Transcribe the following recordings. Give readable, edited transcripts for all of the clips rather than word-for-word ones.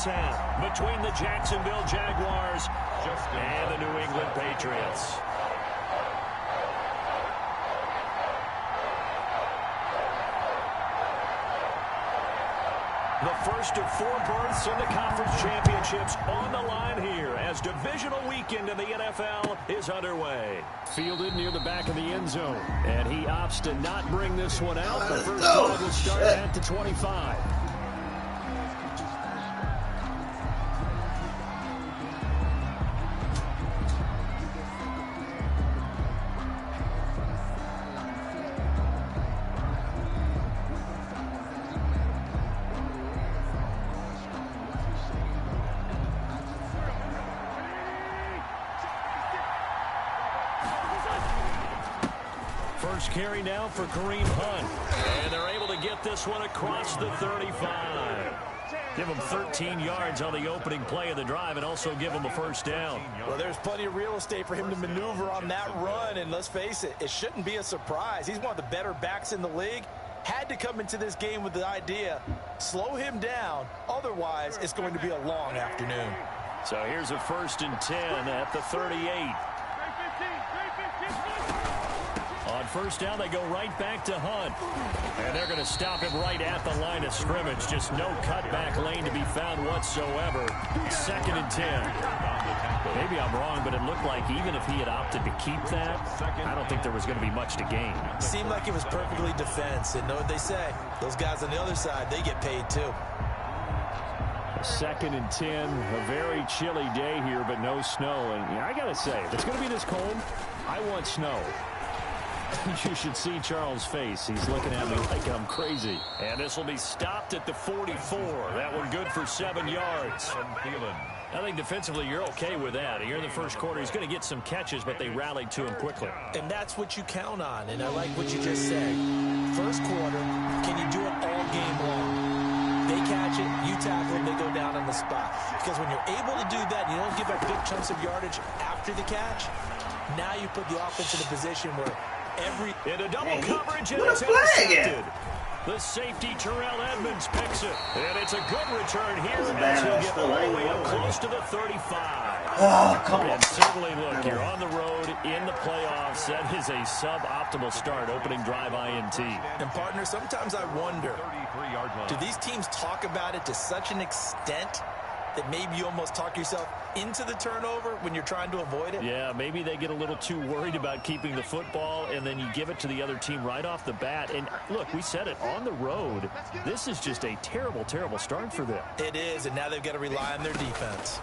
10 between the Jacksonville Jaguars and the New England Patriots. The first of 4 berths in the conference championships on the line here as divisional weekend in the NFL is underway. Fielded near the back of the end zone, and he opts to not bring this one out. The first drive will start at the 25. First carry now for Kareem Hunt. And they're able to get this one across the 35. Give him 13 yards on the opening play of the drive and also give him a first down. Well, there's plenty of real estate for him to maneuver on that run. And let's face it, it shouldn't be a surprise. He's one of the better backs in the league. Had to come into this game with the idea, slow him down. Otherwise, it's going to be a long afternoon. So here's a 1st and 10 at the 38. On first down, they go right back to Hunt. And they're going to stop him right at the line of scrimmage. Just no cutback lane to be found whatsoever. 2nd and 10. Maybe I'm wrong, but it looked like even if he had opted to keep that, I don't think there was going to be much to gain. Seemed like it was perfectly defense. And know what they say? Those guys on the other side, they get paid too. 2nd and 10. A very chilly day here, but no snow. And I got to say, if it's going to be this cold, I want snow. You should see Charles' face. He's looking at me like I'm crazy. And this will be stopped at the 44. That one good for 7 yards. I think defensively you're okay with that. Here in the first quarter, he's going to get some catches, but they rallied to him quickly. And that's what you count on. And I like what you just said. First quarter, can you do it all game long? They catch it, you tackle it, they go down on the spot. Because when you're able to do that, you don't give up big chunks of yardage after the catch. Now you put the offense in a position where into double coverage, and it's intercepted. The safety, Terrell Edmonds, picks it. And it's a good return here as he'll get all the way up close to the 35. Oh, come on. And certainly, look, you're on the road in the playoffs. That is a suboptimal start, opening drive INT. And, partner, sometimes I wonder, do these teams talk about it to such an extent that maybe you almost talk yourself into the turnover when you're trying to avoid it? Yeah, maybe they get a little too worried about keeping the football, and then you give it to the other team right off the bat. And, look, we said it, on the road, this is just a terrible, terrible start for them. It is, and now they've got to rely on their defense.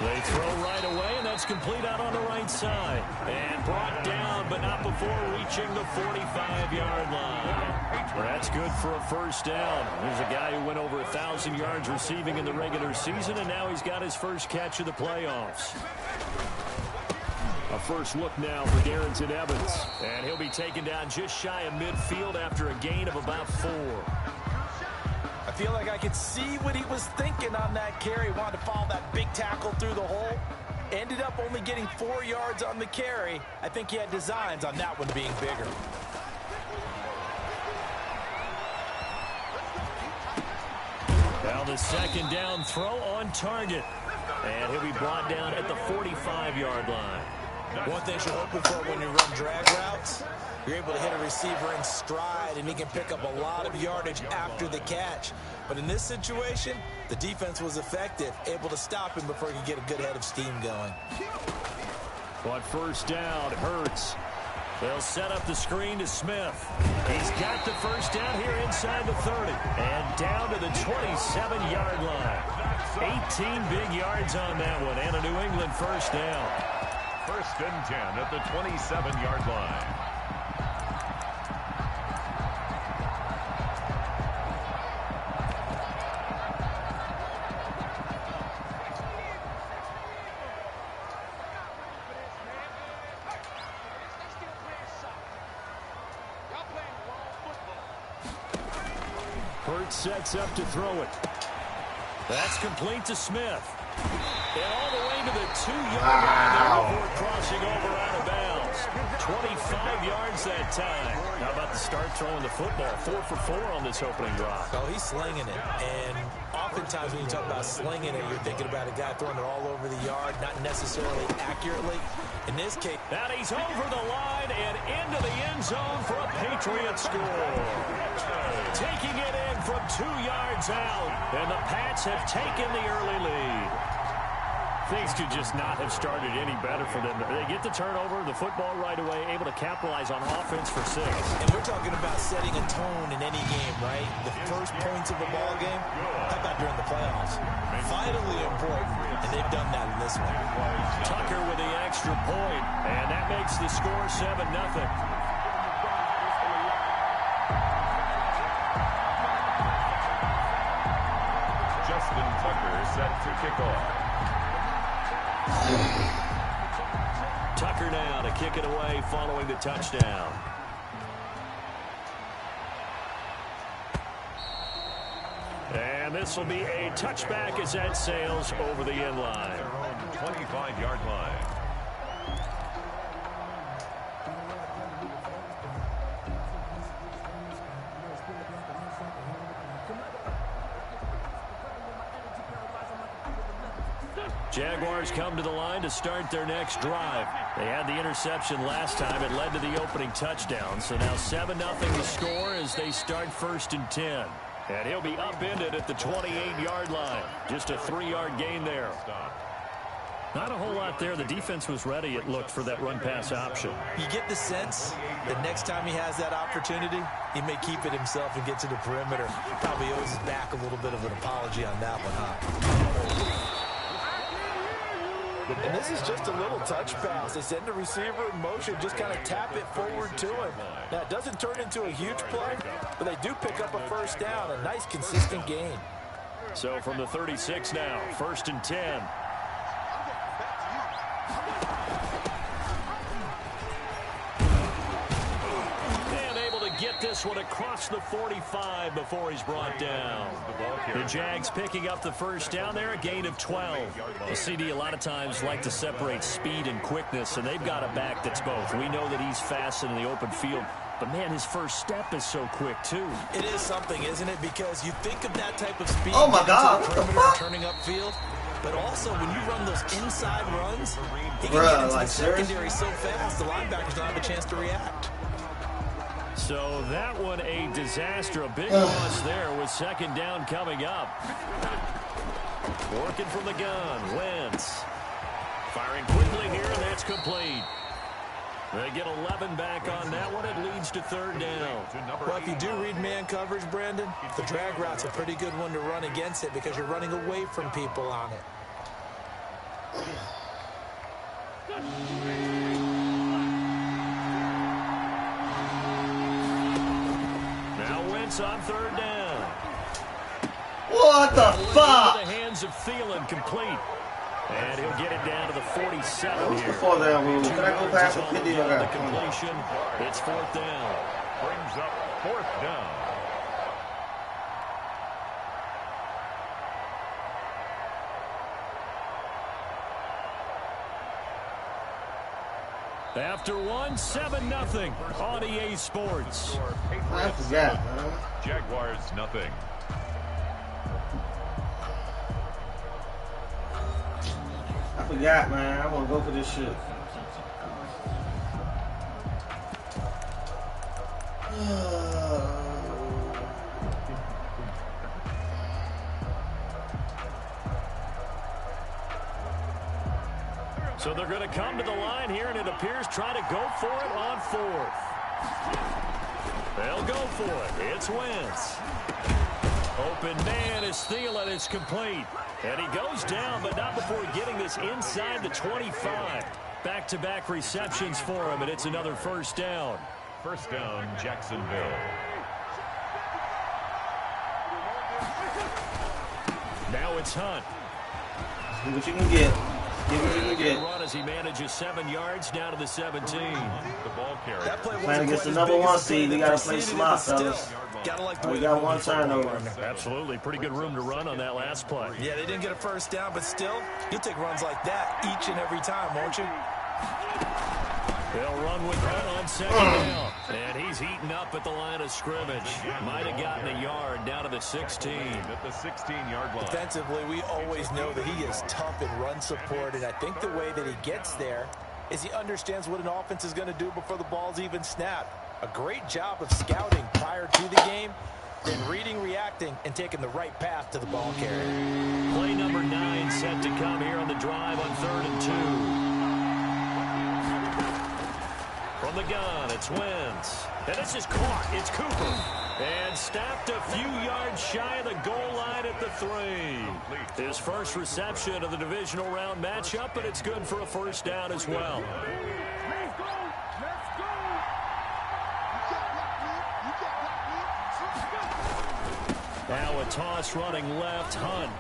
They throw right away, and that's complete out on the right side. And brought down, but not before reaching the 45-yard line. That's good for a first down. There's a guy who went over 1,000 yards receiving in the regular season, and now he's got his first catch of the playoffs. A first look now for Darrington Evans. And he'll be taken down just shy of midfield after a gain of about 4. I feel like I could see what he was thinking on that carry. Wanted to follow that big tackle through the hole. Ended up only getting 4 yards on the carry. I think he had designs on that one being bigger. Now the second down throw on target. And he'll be brought down at the 45-yard line. One thing you're hoping for when you run drag routes, you're able to hit a receiver in stride, and he can pick up a lot of yardage after the catch. But in this situation, the defense was effective, able to stop him before he could get a good head of steam going. On first down, Hurts. They'll set up the screen to Smith. He's got the first down here inside the 30. And down to the 27-yard line. 18 big yards on that one, and a New England first down. 1st and 10 at the 27-yard line. Hurts sets up to throw it. That's complete to Smith. And all the way to the 2-yard line there before crossing over out of bounds. 25 yards that time. How about the start throwing the football? 4 for 4 on this opening drive. Oh, he's slinging it. And oftentimes when you talk about slinging it, you're thinking about a guy throwing it all over the yard, not necessarily accurately. In this case, and he's over the line and into the end zone for a Patriot score. Taking it in from 2 yards out, and the Pats have taken the early lead. Things could just not have started any better for them. They get the turnover, the football right away, able to capitalize on offense for 6. And we're talking about setting a tone in any game, right? The first points of a ball game, how about during the playoffs? Vitally important, and they've done that in this one. Tucker with the extra point, and that makes the score 7-0. Justin Tucker set to kick off. Tucker now to kick it away following the touchdown. And this will be a touchback as that sails over the end line. 25-yard line. Jaguars come to the line to start their next drive. They had the interception last time. It led to the opening touchdown. So now 7-0 the score as they start 1st and 10. And he'll be upended at the 28-yard line. Just a 3-yard gain there. Not a whole lot there. The defense was ready, it looked, for that run-pass option. You get the sense that next time he has that opportunity, he may keep it himself and get to the perimeter. Probably owes his back a little bit of an apology on that one, huh? And this is just a little touch pass. They send the receiver in motion, just kind of tap it forward to him. Now, it doesn't turn into a huge play, but they do pick up a first down, a nice, consistent gain. So from the 36 now, 1st and 10. Get this one across the 45 before he's brought down. The Jags picking up the first down there, a gain of 12. The CD a lot of times like to separate speed and quickness, and they've got a back that's both. We know that he's fast in the open field, but man, his first step is so quick too. It is something, isn't it? Because you think of that type of speed. Oh my God, what the fuck? Turning upfield. But also, when you run those inside runs, he can get into the secondary so fast, the linebackers don't have a chance to react. So that one a disaster. A big loss there with 2nd down coming up. Working from the gun. Wentz. Firing quickly here, and that's complete. They get 11 back on that one. It leads to 3rd down. Well, if you do read man coverage, Brandon, the drag route's a pretty good one to run against it because you're running away from people on it. On 3rd down. What the fuck? The hands of Thielen complete. And he'll get it down to the 47 here. Before that rule, can I go past the 50? The completion. It's 4th down. Brings up 4th down. After 7-0 on EA Sports. I forgot, man. Jaguars nothing. I forgot, man. I want to go for this shit. So they're going to come to the line here, and it appears try to go for it on 4th. They'll go for it. It's Wentz. Open man is Thielen. It's complete. And he goes down, but not before getting this inside the 25. Back-to-back receptions for him, and it's another 1st down. 1st down, Jacksonville. Now it's Hunt. See what you can get. Run as he manages 7 yards down to the 17. The ball carrier. That play Playing against the number 1 seed, we gotta play smart, fellas. We got 1 turnover. Absolutely, pretty good room to run on that last play. Yeah, they didn't get a first down, but still, you'll take runs like that each and every time, won't you? They'll run with that on second down. And he's heating up at the line of scrimmage. Might have gotten a yard down to the 16. At the 16-yard line. Defensively, we always know that he is tough in run support, and I think the way that he gets there is he understands what an offense is going to do before the ball's even snapped. A great job of scouting prior to the game, then reading, reacting, and taking the right path to the ball carrier. Play number 9 set to come here on the drive on 3rd and 2. From the gun, it's Wentz. And this is caught. It's Cooper. And stopped a few yards shy of the goal line at the 3. His first reception of the divisional round matchup, but it's good for a first down as well. Now a toss running left, Hunt.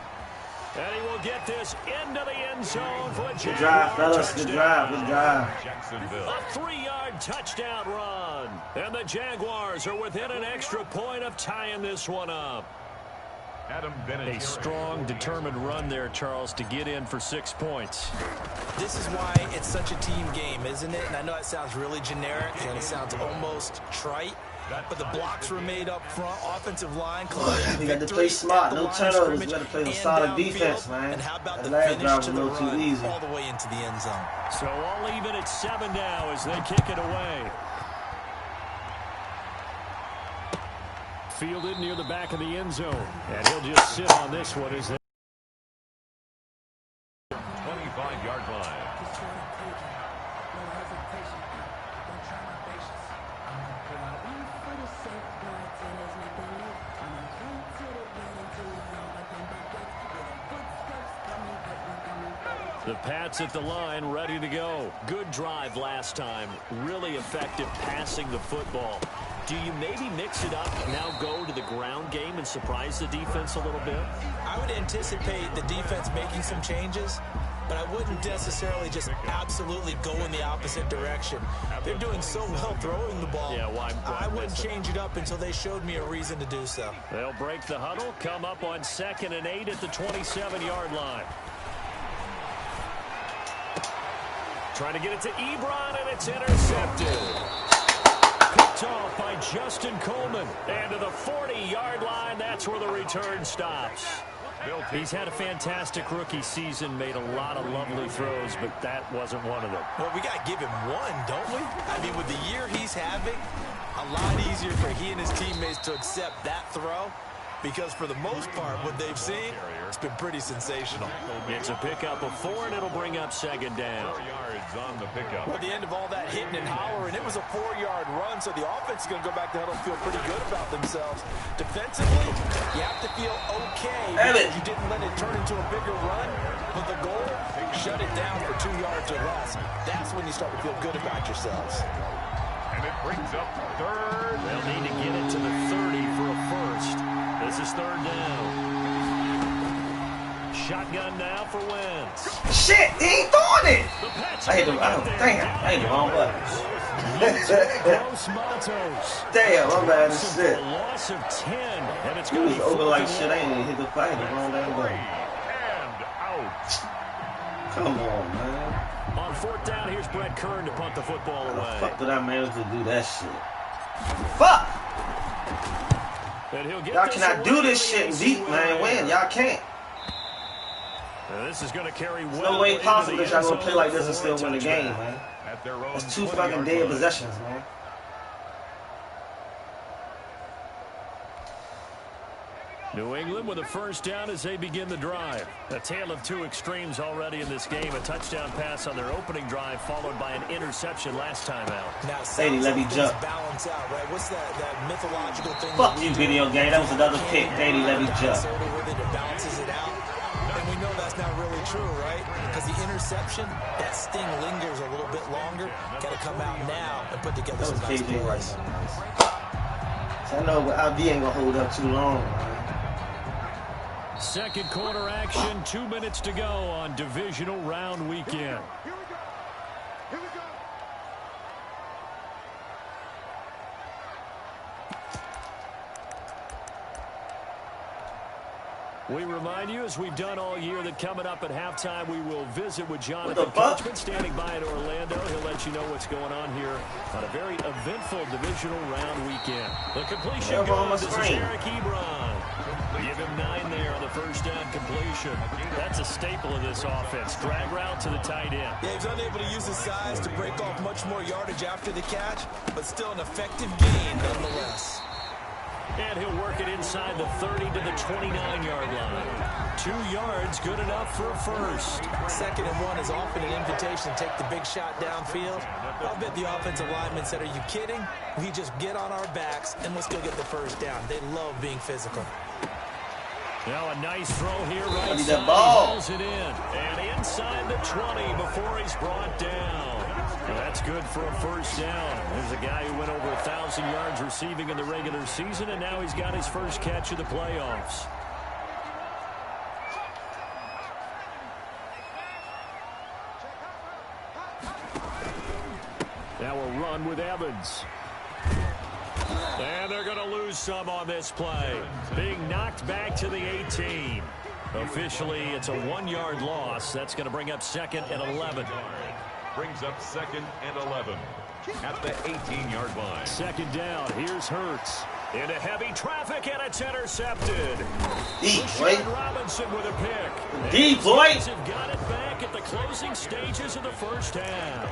And he will get this into the end zone for a Good drive, fellas. Good drive. Good drive. A 3-yard touchdown run. And the Jaguars are within an extra point of tying this one up. A strong, determined run there, Charles, to get in for 6 points. This is why it's such a team game, isn't it? And I know it sounds really generic and it sounds almost trite. But the blocks were made up front. Offensive line. We got to play smart. No turnovers. We got to play a solid defense, man. And how about that the last finish drive was to a the little too run easy. all the way into the end zone? So all even at 7 now as they kick it away. Fielded near the back of the end zone. And he'll just sit on this one as they 25-yard line. The Pats at the line, ready to go. Good drive last time. Really effective passing the football. Do you maybe mix it up, now go to the ground game and surprise the defense a little bit? I would anticipate the defense making some changes, but I wouldn't necessarily just absolutely go in the opposite direction. They're doing so well throwing the ball. Yeah, why I wouldn't change it up until they showed me a reason to do so. They'll break the huddle, come up on 2nd and 8 at the 27-yard line. Trying to get it to Ebron, and it's intercepted. Picked off by Justin Coleman. And to the 40-yard line, that's where the return stops. He's had a fantastic rookie season, made a lot of lovely throws, but that wasn't one of them. Well, we got to give him one, don't we? I mean, with the year he's having, a lot easier for he and his teammates to accept that throw. Because for the most part, what they've seen, it's been pretty sensational. It's a pickup of 4, and it'll bring up 2nd down. 4 yards on the pickup. Well, at the end of all that hitting and hollering, it was a 4-yard run, so the offense is going to go back to huddle and feel pretty good about themselves. Defensively, you have to feel okay because you didn't let it turn into a bigger run, but the goal, shut it down for 2 yards or less. That's when you start to feel good about yourselves. And it brings up 3rd. They'll need to get it to the 30 for a first. This is 3rd down. Shotgun now for Wentz. Shit, he ain't throwing it. I hit the wrong button. Damn, I'm bad as shit. A loss of 10, and it's He going was to over like shit. I ain't even hit the fight. The wrong damn button. And out. Come on, man. On 4th down, here's Brett Kern to punt the football How the away. fuck did I manage to do that shit? Fuck! Y'all cannot do this shit deep, man. When? Y'all can't. This is going to carry There's no way possible that y'all gonna play like this and still win the game, man. At their own That's 2 fucking 20-yard dead line. possessions, man. New England with a first down as they begin the drive. A tale of 2 extremes already in this game. A touchdown pass on their opening drive followed by an interception last time out. Now, Hey, let me jump. balance out, right? What's that mythological thing? Fuck you, video game. That was another pick. Daddy, let me jump. With it, it balances it out. And we know that's not really true, right? Because the interception, that sting lingers a little bit longer. Got to come out now and put together That was some nice KJ plays. Rice. So I know LD ain't gonna hold up too long, man. Second quarter action, 2 minutes to go on divisional round weekend. We remind you, as we've done all year, that coming up at halftime, we will visit with Jonathan Coachman standing by in Orlando. He'll let you know what's going on here on a very eventful divisional round weekend. The completion goes. This is Eric Ebron. Give him 9 there on the first down completion. That's a staple of this offense. Drag route to the tight end. Yeah, he's unable to use his size to break off much more yardage after the catch, but still an effective gain nonetheless. And he'll work it inside the 30 to the 29-yard line. 2 yards, good enough for a first. 2nd and 1 is often an invitation to take the big shot downfield. I'll bet the offensive lineman said, "Are you kidding? We just get on our backs and let's go get the first down." They love being physical. Now a nice throw here, right side. He hauls it in. And inside the 20 before he's brought down. Well, that's good for a first down. There's a guy who went over 1,000 yards receiving in the regular season, and now he's got his first catch of the playoffs. Now a run with Evans. And they're going to lose some on this play. Being knocked back to the 18. Officially, it's a 1-yard loss. That's going to bring up 2nd and 11. Brings up 2nd and 11 at the 18-yard line. 2nd down. Here's Hurts. Into heavy traffic, and it's intercepted. Deep, boy. Robinson with a pick. Deep, boy. Have got it back at the closing stages of the first half.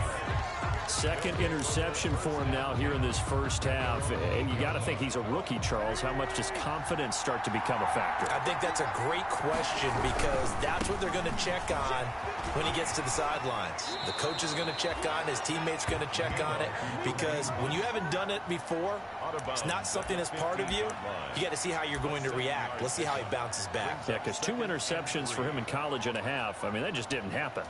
2nd interception for him now here in this first half. And you got to think he's a rookie, Charles. How much does confidence start to become a factor? I think that's a great question because that's what they're going to check on when he gets to the sidelines. The coach is going to check on, his teammates are going to check on it, because when you haven't done it before, it's not something that's part of you. You got to see how you're going to react. Let's see how he bounces back. Yeah, because 2 interceptions for him in college and a half. I mean, that just didn't happen.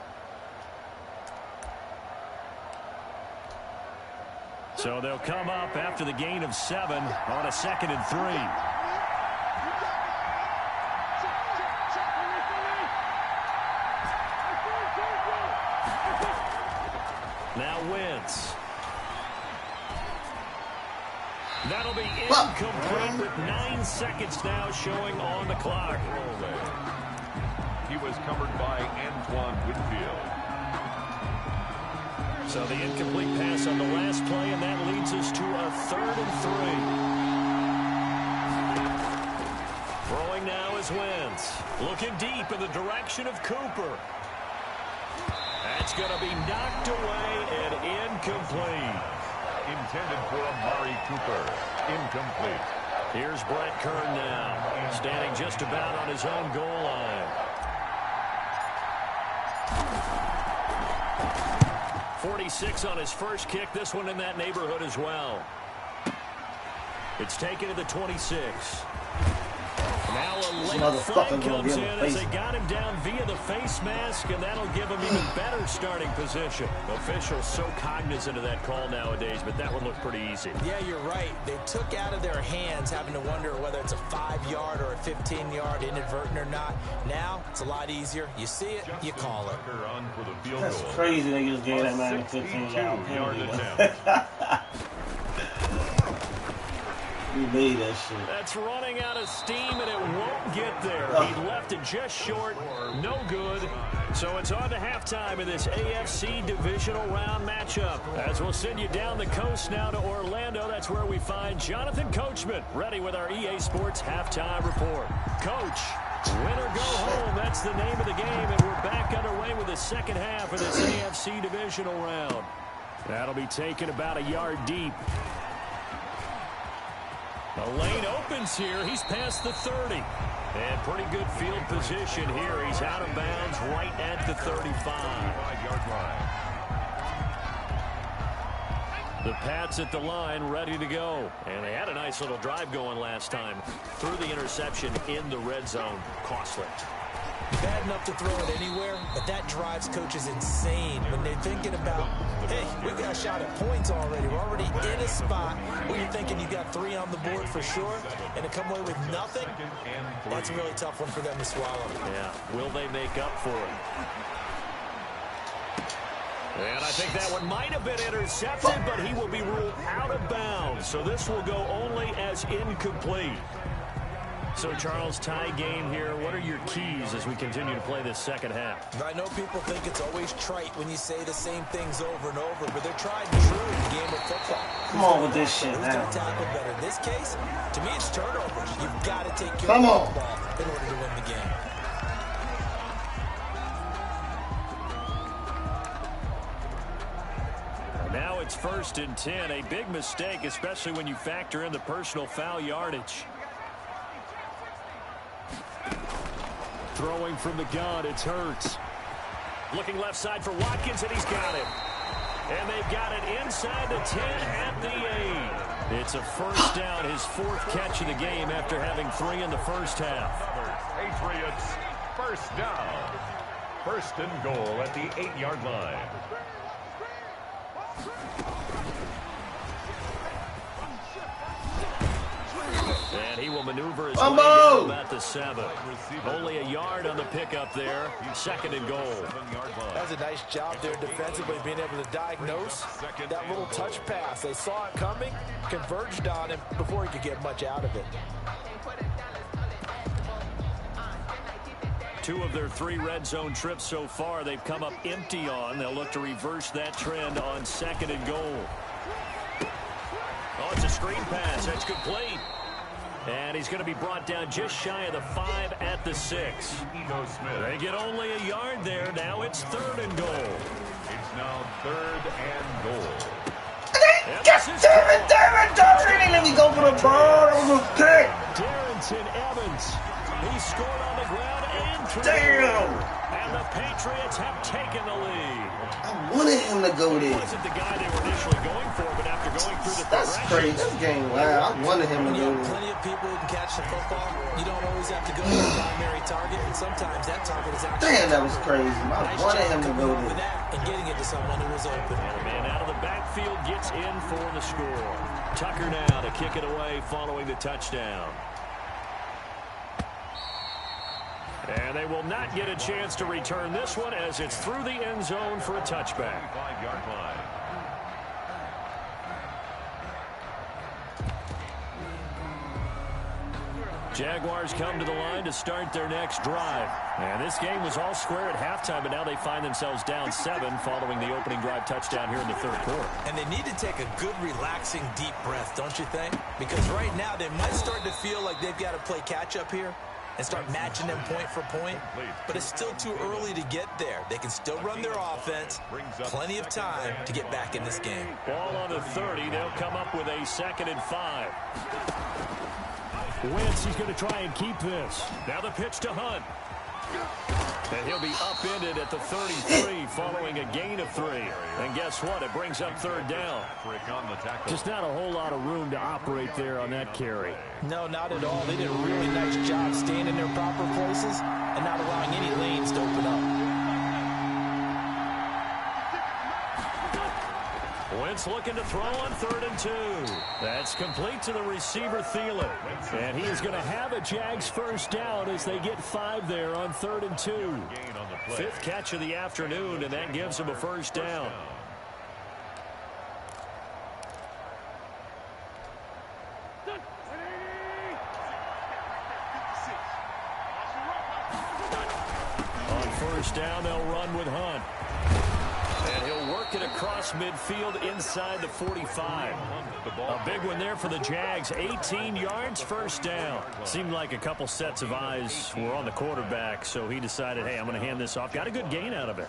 So they'll come up after the gain of 7 on a 2nd and 3. Now Wentz. That'll be incomplete with 9 seconds now showing on the clock. He was covered by Antoine Whitfield. So the incomplete pass on the last play, and that leads us to a 3rd and 3. Throwing now is Wentz. Looking deep in the direction of Cooper. That's going to be knocked away and incomplete. Intended for Amari Cooper. Incomplete. Here's Brett Kern now, standing just about on his own goal line. 46 on his first kick. This one in that neighborhood as well. It's taken to the 26. Now a late flag comes in as they got him down via the face mask, and that'll give him even better starting position. Officials so cognizant of that call nowadays, but that one looked pretty easy. Yeah, you're right. They took out of their hands having to wonder whether it's a 5-yard or a 15-yard inadvertent or not. Now it's a lot easier. You see it, you call it. That's crazy they just gave that man a 15-yard attempt. He made that shit. That's running out of steam, and it won't get there. He left it just short. No good. So it's on to halftime in this AFC divisional round matchup. As we'll send you down the coast now to Orlando, that's where we find Jonathan Coachman, ready with our EA Sports halftime report. Coach, win or go home, that's the name of the game, and we're back underway with the second half of this AFC divisional round. That'll be taken about a yard deep. The lane opens here. He's past the 30. And pretty good field position here. He's out of bounds right at the 35-yard line. The Pats at the line ready to go. And they had a nice little drive going last time. Threw the interception in the red zone. Costly. Bad enough to throw it anywhere, but that drives coaches insane when they're thinking about, hey, we got a shot at points already. We're already in a spot where you're thinking you got 3 on the board for sure, and to come away with nothing, that's a really tough one for them to swallow. Yeah, will they make up for it? And I think that one might have been intercepted, but he will be ruled out of bounds. So this will go only as incomplete. So, Charles, tie game here. What are your keys as we continue to play this second half? I know people think it's always trite when you say the same things over and over, but they're tried and true in the game of football. Come on with this shit Who's now. going to tackle better? In this case, to me, it's turnovers. You've got to take care Come of on. the ball in order to win the game. Now it's 1st and 10. A big mistake, especially when you factor in the personal foul yardage. Throwing from the gun, it's Hurts. Looking left side for Watkins, and he's got it. And they've got it inside the 10 at the 8. It's a first down, his 4th catch of the game after having 3 in the first half. Patriots, first down. 1st and goal at the 8-yard line. And he will maneuver his way down about the 7. Only a yard on the pickup there. 2nd and goal. That's a nice job there defensively, being able to diagnose that little touch pass. They saw it coming, converged on him before he could get much out of it. 2 of their 3 red zone trips so far, they've come up empty on. They'll look to reverse that trend on 2nd and goal. Oh, it's a screen pass. That's complete. And he's going to be brought down just shy of the 5 at the 6. They get only a yard there. Now it's 3rd and goal. It's now 3rd and goal. Damn it, let me go for the ball. That was a pick. Darrington Evans. He scored on the ground and threw. Damn. And the Patriots have taken the lead. I wanted him to go there. He wasn't the guy they were initially going for, but after going through the That's crazy. This game, wow. I wanted him to When you go have there. plenty of people who can catch the football, you don't always have to go to the primary target, and sometimes that target is actually... Damn, that was crazy. I Nice wanted job him to coming go up with there. that and getting it to someone who was open. And a man out of the backfield gets in for the score. Tucker now to kick it away following the touchdown. And they will not get a chance to return this one as it's through the end zone for a touchback. 5-yard line. Jaguars come to the line to start their next drive. And this game was all square at halftime, but now they find themselves down 7 following the opening drive touchdown here in the 3rd quarter. And they need to take a good, relaxing, deep breath, don't you think? Because right now they might start to feel like they've got to play catch-up here and start matching them point for point. But it's still too early to get there. They can still run their offense. Plenty of time to get back in this game. Ball on the 30. They'll come up with a 2nd and 5. Wentz, he's going to try and keep this. Now the pitch to Hunt. And he'll be upended at the 33 following a gain of 3. And guess what? It brings up 3rd down. Just not a whole lot of room to operate there on that carry. No, not at all. They did a really nice job staying in their proper places and not allowing any lanes to open up. Wentz looking to throw on 3rd and 2. That's complete to the receiver, Thielen. And he is going to have a Jags first down as they get 5 there on 3rd and 2. 5th catch of the afternoon, and that gives him a first down. On first down, they'll run with Hunt. And he'll work it across midfield inside the 45. A big one there for the Jags. 18 yards, first down. Seemed like a couple sets of eyes were on the quarterback, so he decided, hey, I'm going to hand this off. Got a good gain out of it.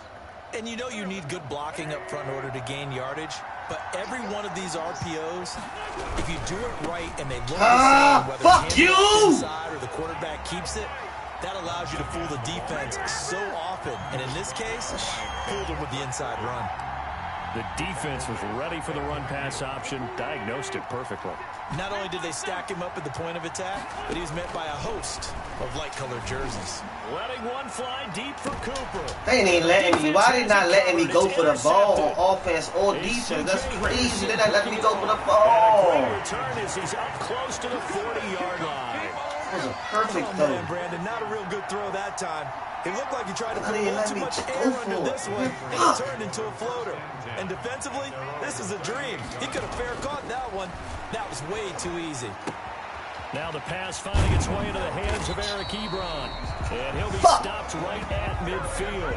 And you know you need good blocking up front in order to gain yardage. But every one of these RPOs, if you do it right and they look the same, whether fuck you! inside or the quarterback keeps it, that allows you to fool the defense so often. And in this case, fooled them with the inside run. The defense was ready for the run-pass option, diagnosed it perfectly. Not only did they stack him up at the point of attack, but he was met by a host of light-colored jerseys. Letting one fly deep for Cooper. They ain't letting me. Why they not letting me go for the ball on offense or defense? That's crazy. They're not letting me go for the And a ball. great return as he's up close to the 40-yard line. That was a perfect Oh, throw. man, Brandon, not a real good throw that time. It looked like he tried to put Why a didn't little let too me much go air for under it? this one, and it turned into a floater. And defensively, this is a dream. He could have fair caught that one. That was way too easy. Now the pass finding its way into the hands of Eric Ebron. And he'll be stopped right at midfield.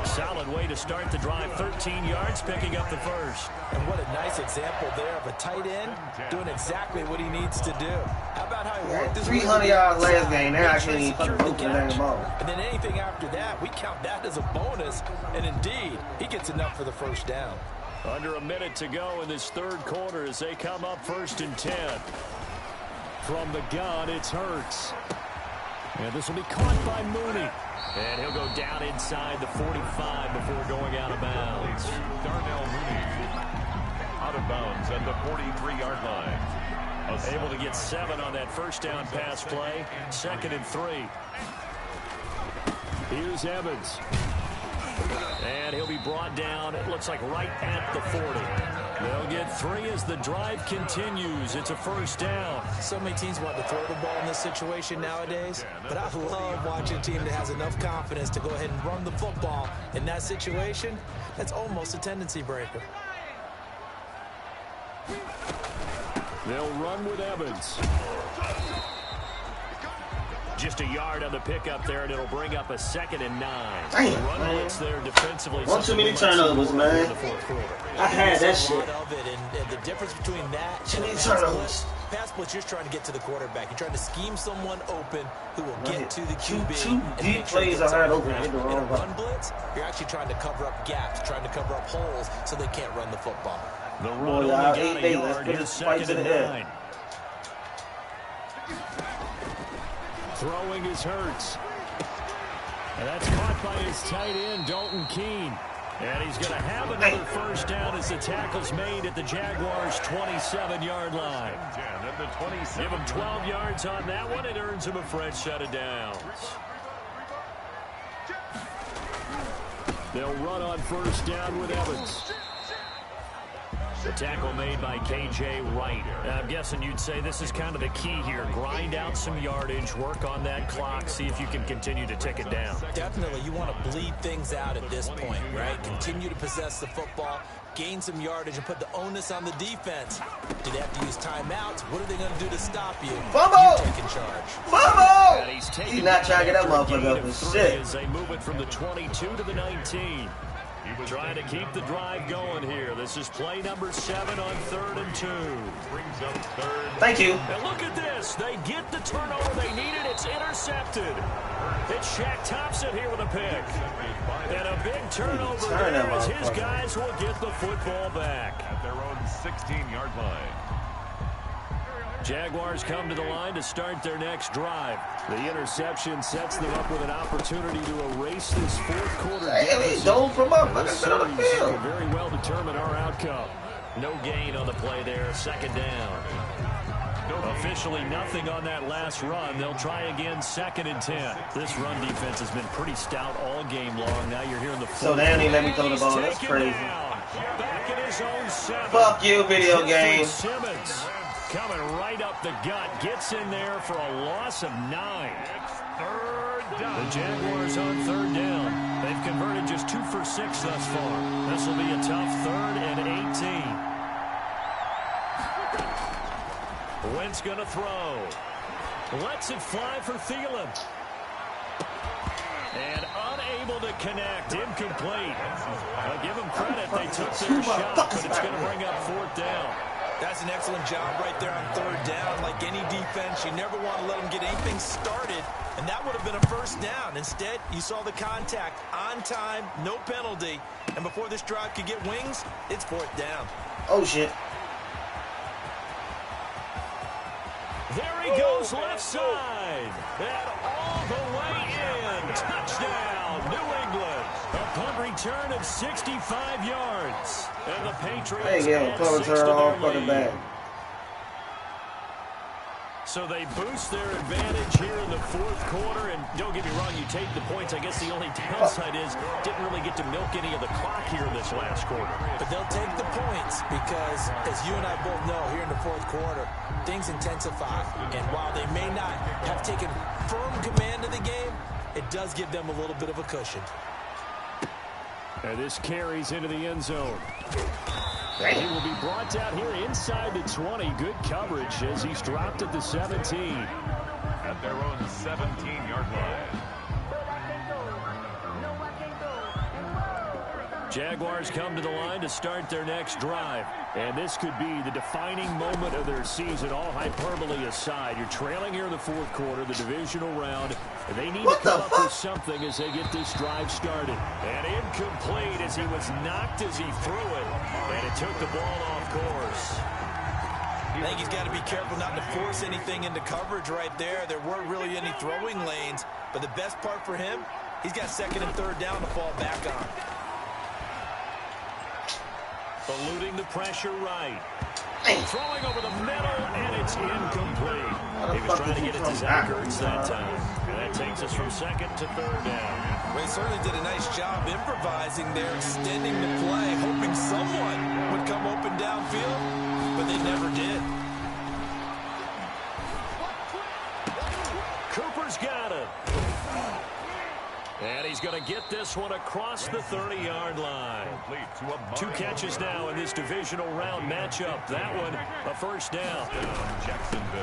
Solid way to start the drive. 13 yards, picking up the first. And what a nice example there of a tight end doing exactly what he needs to do. How about how he worked his 300 yards last game. Now I can't even fucking rope the dang ball. And then anything after that, we count that as a bonus. And indeed, he gets enough for the first down. Under a minute to go in this third quarter as they come up 1st and 10. From the gun, it's Hurts. And this will be caught by Mooney. And he'll go down inside the 45 before going out of bounds. Darnell Mooney out of bounds at the 43-yard line. Able to get 7 on that first down pass play. 2nd and 3. Here's Evans. And he'll be brought down, it looks like right at the 40. They'll get 3 as the drive continues. It's a first down. So many teams want to throw the ball in this situation nowadays, but I love watching a team that has enough confidence to go ahead and run the football. In that situation, that's almost a tendency breaker. They'll run with Evans. Just a yard on the pickup there, and it'll bring up a 2nd and 9. Damn, run blitz there defensively. One too many turnovers, man. I had that shit. And the difference between that Too many and turnovers. pass blitz, you're trying to get to the quarterback. You're trying to scheme someone open who will get to the Two QB. deep plays are hard open. Hit the In a wrong run button. blitz, you're actually trying to cover up gaps, trying to cover up holes so they can't run the football. The run Boy, only y'all, got 8 a days. yard. Let's put Here's this fight 2nd to the and head. 9. Throwing is Hurts. And that's caught by his tight end, Dalton Keene. And he's going to have another first down as the tackle's made at the Jaguars' 27-yard line. Give him 12 yards on that one. It earns him a fresh set of downs. They'll run on first down with Evans. The tackle made by K.J. Wright. I'm guessing you'd say this is kind of the key here. Grind out some yardage, work on that clock, see if you can continue to tick it down. Definitely, you want to bleed things out at this point, right? Continue to possess the football, gain some yardage, and put the onus on the defense. Do they have to use timeouts? What are they going to do to stop you? Fumble! You taking charge. Fumble! And He's not trying to get that motherfucker up with shit. As they move it from the 22 to the 19. Trying to keep the drive going here. This is play number 7 on 3rd and 2. Brings up 3rd. Thank you. And look at this. They get the turnover they needed. It's intercepted. It's Shaq Thompson here with a pick. And a big turnover there as his guys will get the football back. At their own 16-yard line. Jaguars come to the line to start their next drive. The interception sets them up with an opportunity to erase this fourth quarter deficit. Don't promote. This series could very well determine our outcome. No gain on the play there, 2nd down. Officially nothing on that last run. They'll try again 2nd and 10. This run defense has been pretty stout all game long. Now you're here in the fourth. So they don't even let me throw the ball. That's crazy. Back in his own 7. Fuck you, video game. Simmons coming right up the gut. Gets in there for a loss of 9. Third down. The Jaguars on 3rd down. They've converted just 2 for 6 thus far. This will be a tough 3rd and 18. Wentz going to throw. Lets it fly for Thielen. And unable to connect. Incomplete. I'll give them credit. They took their shot, but it's going to bring up 4th down. That's an excellent job right there on 3rd down. Like any defense, you never want to let them get anything started, and that would have been a first down. Instead, you saw the contact on time, no penalty, and before this drive could get wings, it's 4th down. Oh, shit. There he goes left side. And all the way in. Touchdown, New England. A punt return of 65 yards. And the Patriots They gave him a punt return all fucking back. So they boost their advantage here in the fourth quarter. And don't get me wrong, you take the points. I guess the only downside is didn't really get to milk any of the clock here in this last quarter. But they'll take the points because, as you and I both know, here in the fourth quarter, things intensify. And while they may not have taken firm command of the game, it does give them a little bit of a cushion. And this carries into the end zone. He will be brought down here inside the 20. Good coverage as he's dropped at the 17. At their own 17-yard line. Jaguars come to the line to start their next drive. And this could be the defining moment of their season, all hyperbole aside. You're trailing here in the fourth quarter, the divisional round. They need to come up with something as they get this drive started. And incomplete as he was knocked as he threw it. And it took the ball off course. I think he's got to be careful not to force anything into coverage right there. There weren't really any throwing lanes. But the best part for him, he's got second and third down to fall back on. Eluding the pressure right. Throwing over the middle, and it's incomplete. He was trying to get it to Zach Ertz that time. And that takes us from second to third down. Well, he certainly did a nice job improvising there, extending the play, hoping someone would come open downfield, but they never did. Cooper's got it. And he's going to get this one across the 30-yard line. 2 catches now in this divisional round matchup. That one, a first down.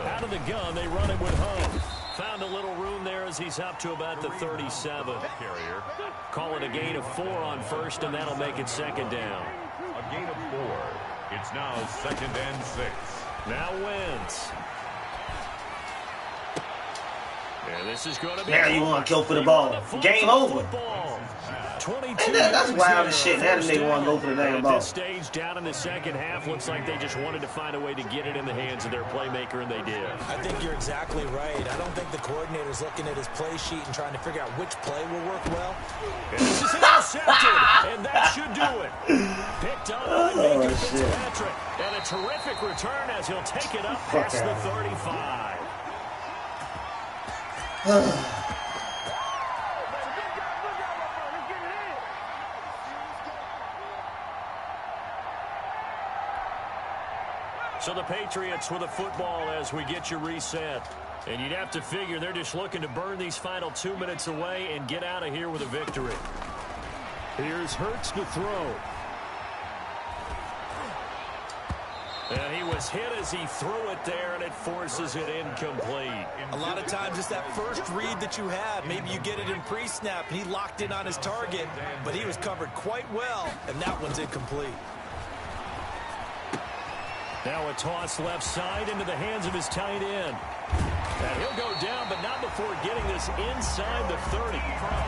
Out of the gun, they run it with Hunt. Found a little room there as he's up to about the 37. Call it a gain of 4 on first, and that'll make it second down. A gain of 4. It's now second and 6. Now Wentz. And this is going to be. Now you want to go for the ball. Game over. And that's wild as shit. Now they want to go for the damn ball. At this stage, down in the second half, looks like they just wanted to find a way to get it in the hands of their playmaker, and they did. I think you're exactly right. I don't think the coordinator's looking at his play sheet and trying to figure out which play will work well. And this is intercepted, and that should do it. Picked up by Minka Fitzpatrick, and a terrific return as he'll take it up past the 35. So the Patriots with a football as we get you reset. And you'd have to figure they're just looking to burn these final 2 minutes away and get out of here with a victory. Here's Hurts to throw. And he was hit as he threw it there, and it forces it incomplete. A lot of times it's that first read that you have. Maybe you get it in pre-snap, and he locked in on his target, but he was covered quite well, and that one's incomplete. Now a toss left side into the hands of his tight end. And he'll go down, but not before getting this inside the 30.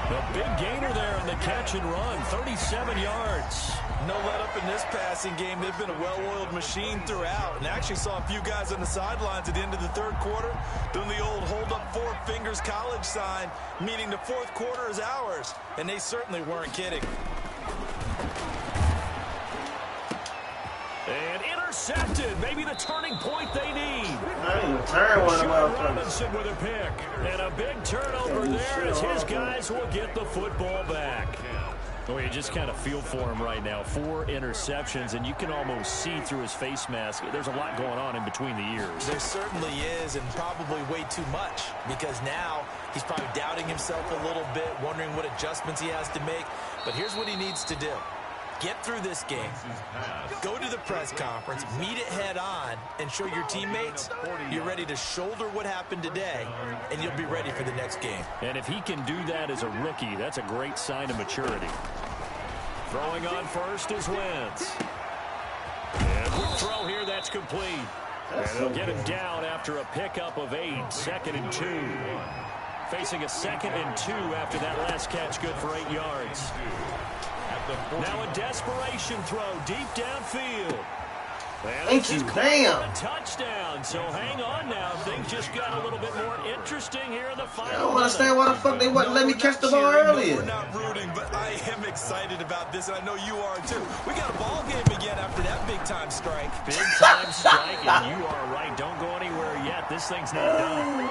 The big gainer there in the catch and run, 37 yards. No let up in this passing game. They've been a well-oiled machine throughout. And actually saw a few guys on the sidelines at the end of the third quarter doing the old hold up 4 fingers college sign, meaning the fourth quarter is ours. And they certainly weren't kidding. And intercepted. Maybe the turning point they need. Turn one of Robinson with a pick. And a big turnover there as his guys will get the football back. Well, you just kind of feel for him right now. 4 interceptions, and you can almost see through his face mask. There's a lot going on in between the ears. There certainly is, and probably way too much, because now he's probably doubting himself a little bit, wondering what adjustments he has to make. But here's what he needs to do. Get through this game, go to the press conference, meet it head on, and show your teammates you're ready to shoulder what happened today, and you'll be ready for the next game. And if he can do that as a rookie, that's a great sign of maturity. Throwing on first is Wentz. And quick throw here, that's complete. And they'll get him down after a pickup of 8, 2nd and 2. Facing a 2nd and 2 after that last catch, good for 8 yards. Now a desperation throw deep downfield. Thank you, damn. A touchdown. So hang on now. Things just got a little bit more interesting here in the final. I don't understand why the fuck they wouldn't let me catch the ball earlier. We're not rooting, but I am excited about this, and I know you are too. We got a ball game again after that big-time strike. Big-time strike, and you are right. Don't go anywhere yet. This thing's not done.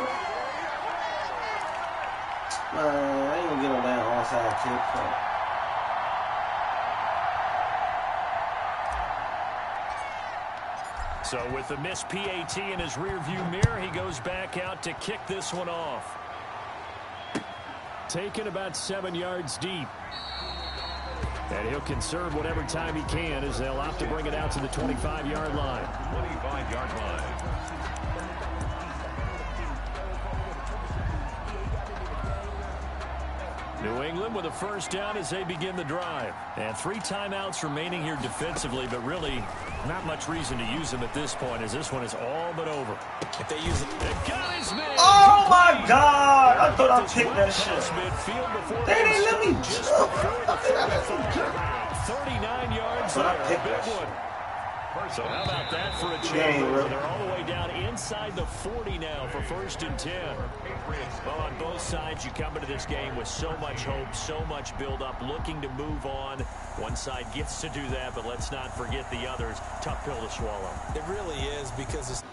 I ain't gonna get on that onside kick. So with the missed PAT in his rearview mirror, he goes back out to kick this one off. Taken about 7 yards deep. And he'll conserve whatever time he can as they'll opt to bring it out to the 25-yard line. 25-yard line. New England with a first down as they begin the drive. And 3 timeouts remaining here defensively, but really not much reason to use them at this point as this one is all but over. If they use it. Got his man. Oh, my God. I thought I picked that shit. They didn't let me jump. 39 yards But I there. picked Big that one. shit. So how about that for a change? They're all the way down inside the 40 now for 1st and 10. Well, on both sides, you come into this game with so much hope, so much build-up, looking to move on. One side gets to do that, but let's not forget the others. Tough pill to swallow. It really is because it's